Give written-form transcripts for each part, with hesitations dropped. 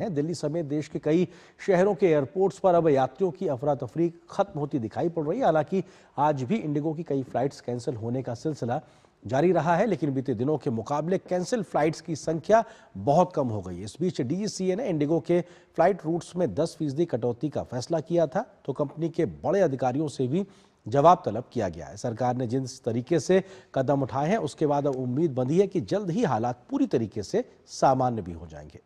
हैं। दिल्ली समेत देश के कई शहरों के एयरपोर्ट्स पर अब यात्रियों की अफरा तफरी खत्म होती दिखाई पड़ रही है। हालांकि आज भी इंडिगो की कई फ्लाइट्स कैंसिल होने का सिलसिला जारी रहा है, लेकिन बीते दिनों के मुकाबले कैंसिल फ्लाइट्स की संख्या बहुत कम हो गई है। इस बीच डीजीसीए ने इंडिगो के फ्लाइट रूट्स में 10% कटौती का फैसला किया था, तो कंपनी के बड़े अधिकारियों से भी जवाब तलब किया गया है। सरकार ने जिस तरीके से कदम उठाए हैं, उसके बाद अब उम्मीद बंधी है कि जल्द ही हालात पूरी तरीके से सामान्य भी हो जाएंगे।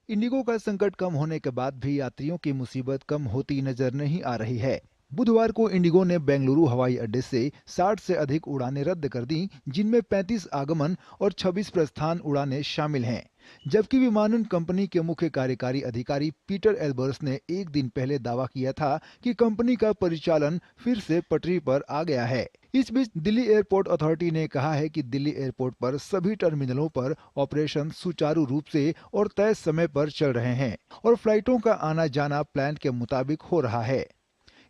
इंडिगो का संकट कम होने के बाद भी यात्रियों की मुसीबत कम होती नजर नहीं आ रही है। बुधवार को इंडिगो ने बेंगलुरु हवाई अड्डे से 60 से अधिक उड़ानें रद्द कर दी, जिनमें 35 आगमन और 26 प्रस्थान उड़ानें शामिल हैं। जबकि विमानन कंपनी के मुख्य कार्यकारी अधिकारी पीटर एल्बर्स ने एक दिन पहले दावा किया था कि कंपनी का परिचालन फिर से पटरी पर आ गया है। इस बीच दिल्ली एयरपोर्ट अथॉरिटी ने कहा है कि दिल्ली एयरपोर्ट पर सभी टर्मिनलों पर ऑपरेशन सुचारू रूप से और तय समय पर चल रहे हैं और फ्लाइटों का आना जाना प्लान के मुताबिक हो रहा है।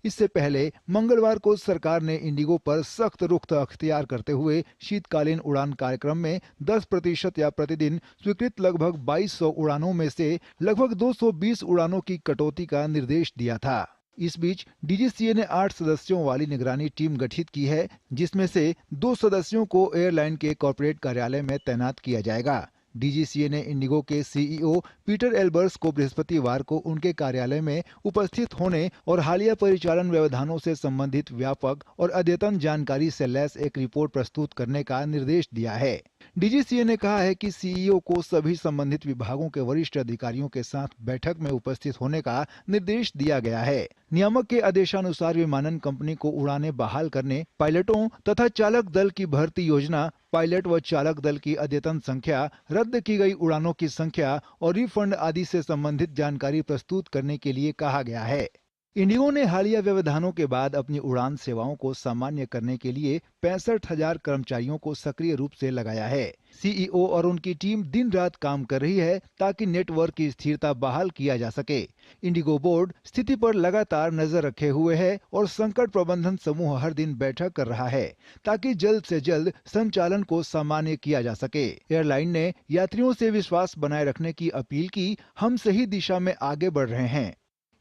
इससे पहले मंगलवार को सरकार ने इंडिगो पर सख्त रुख अख्तियार करते हुए शीतकालीन उड़ान कार्यक्रम में 10% या प्रतिदिन स्वीकृत लगभग 2200 उड़ानों में से लगभग 220 उड़ानों की कटौती का निर्देश दिया था। इस बीच डीजीसीए ने 8 सदस्यों वाली निगरानी टीम गठित की है, जिसमें से 2 सदस्यों को एयरलाइन के कॉर्पोरेट कार्यालय में तैनात किया जाएगा। डीजीसीए ने इंडिगो के सीईओ पीटर एल्बर्स को बृहस्पतिवार को उनके कार्यालय में उपस्थित होने और हालिया परिचालन व्यवधानों से संबंधित व्यापक और अद्यतन जानकारी से लैस एक रिपोर्ट प्रस्तुत करने का निर्देश दिया है। डीजीसीए ने कहा है कि सीईओ को सभी संबंधित विभागों के वरिष्ठ अधिकारियों के साथ बैठक में उपस्थित होने का निर्देश दिया गया है। नियामक के आदेशानुसार विमानन कंपनी को उड़ानें बहाल करने, पायलटों तथा चालक दल की भर्ती योजना, पायलट व चालक दल की अद्यतन संख्या, रद्द की गई उड़ानों की संख्या और रिफंड आदि से संबंधित जानकारी प्रस्तुत करने के लिए कहा गया है। इंडिगो ने हालिया व्यवधानों के बाद अपनी उड़ान सेवाओं को सामान्य करने के लिए 65,000 कर्मचारियों को सक्रिय रूप से लगाया है। सीईओ और उनकी टीम दिन रात काम कर रही है ताकि नेटवर्क की स्थिरता बहाल किया जा सके। इंडिगो बोर्ड स्थिति पर लगातार नजर रखे हुए है और संकट प्रबंधन समूह हर दिन बैठक कर रहा है ताकि जल्द से जल्द संचालन को सामान्य किया जा सके। एयरलाइन ने यात्रियों से विश्वास बनाए रखने की अपील की। हम सही दिशा में आगे बढ़ रहे हैं।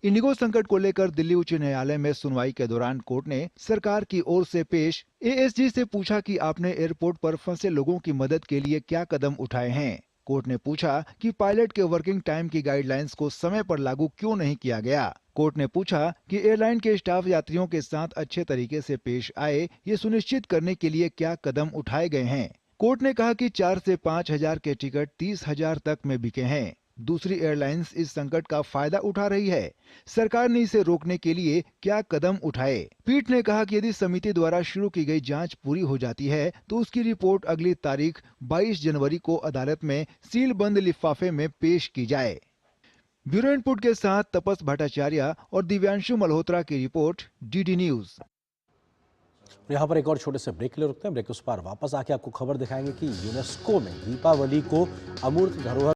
इंडिगो संकट को लेकर दिल्ली उच्च न्यायालय में सुनवाई के दौरान कोर्ट ने सरकार की ओर से पेश एएसजी से पूछा कि आपने एयरपोर्ट पर फंसे लोगों की मदद के लिए क्या कदम उठाए हैं। कोर्ट ने पूछा कि पायलट के वर्किंग टाइम की गाइडलाइंस को समय पर लागू क्यों नहीं किया गया। कोर्ट ने पूछा कि एयरलाइन के स्टाफ यात्रियों के साथ अच्छे तरीके से पेश आए, ये सुनिश्चित करने के लिए क्या कदम उठाए गए हैं। कोर्ट ने कहा कि 4 से 5 हजार के टिकट 30,000 तक में बिके हैं। दूसरी एयरलाइंस इस संकट का फायदा उठा रही है। सरकार ने इसे रोकने के लिए क्या कदम उठाए। पीठ ने कहा कि यदि समिति द्वारा शुरू की गई जांच पूरी हो जाती है तो उसकी रिपोर्ट अगली तारीख 22 जनवरी को अदालत में सील बंद लिफाफे में पेश की जाए। ब्यूरो इनपुट के साथ तपस भट्टाचार्य और दिव्यांशु मल्होत्रा की रिपोर्ट, डीडी न्यूज। यहाँ पर एक और छोटे से ब्रेक ले रुकते हैं। ब्रेक उस पार वापस आके आपको खबर दिखाएंगे कि यूनेस्को में दीपावली को अमूर्त धरोहर